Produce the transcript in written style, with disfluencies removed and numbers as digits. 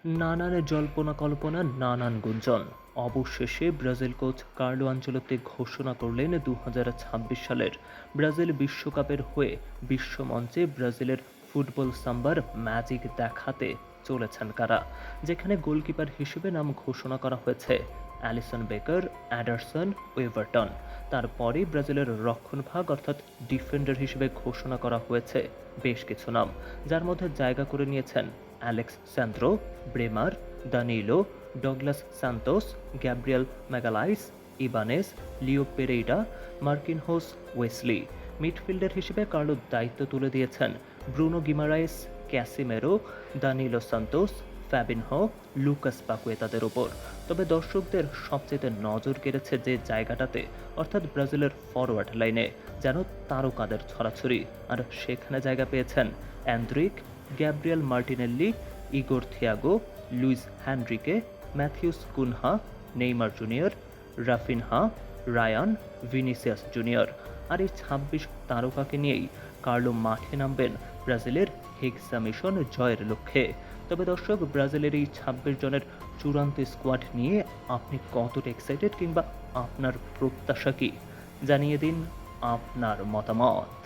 নানান জল্পনা কল্পনা, নানান গুঞ্জন। অবশেষে ব্রাজিল কোচ কার্লো আনচেলত্তি ঘোষণা করলেন ২০২৬ সালের ব্রাজিল বিশ্বকাপের হয়ে বিশ্বমঞ্চে ব্রাজিলের ফুটবল সাম্বার ম্যাজিক দেখাতে চলেছেন কারা। যেখানে গোলকিপার হিসেবে নাম ঘোষণা করা হয়েছে অ্যালিসন বেকার, অ্যাডারসন, ওয়েভারটন। তারপরেই ব্রাজিলের রক্ষণভাগ অর্থাৎ ডিফেন্ডার হিসেবে ঘোষণা করা হয়েছে বেশ কিছু নাম, যার মধ্যে জায়গা করে নিয়েছেন Alex Sandro, Bremer, Danilo, Douglas Santos, Gabriel Magalhaes, Ibanez, Leo Pereira, Marquinhos Wesley. Midfielder হিসেবে কার্লোর দায়িত্ব তুলে দিয়েছেন Bruno Guimaraes, Casemiro, Danilo Santos, Fabinho, Lucas পাকুয়েতাদের ওপর। তবে দর্শকদের সবচেয়ে নজর কেড়েছে যে জায়গাটাতে, অর্থাৎ ব্রাজিলের ফরওয়ার্ড লাইনে যেন তারকাদের ছড়াছড়ি। আর সেখানে জায়গা পেয়েছেন Endrick, Gabriel Martinelli, Igor Thiago, Luis Henrique, Matheus Cunha, Neymar junior, Raphinha, Ryan, Vinicius junior. আর এই ২৬ তারকাকে নিয়েই কার্লো মাঠে নামবেন ব্রাজিলের হেক্সা মিশন জয়ের লক্ষ্যে। তবে দর্শক, ব্রাজিলের এই ২৬ জনের চূড়ান্ত স্কোয়াড নিয়ে আপনি কতটা এক্সাইটেড, কিংবা আপনার প্রত্যাশা কি? জানিয়ে দিন আপনার মতামত।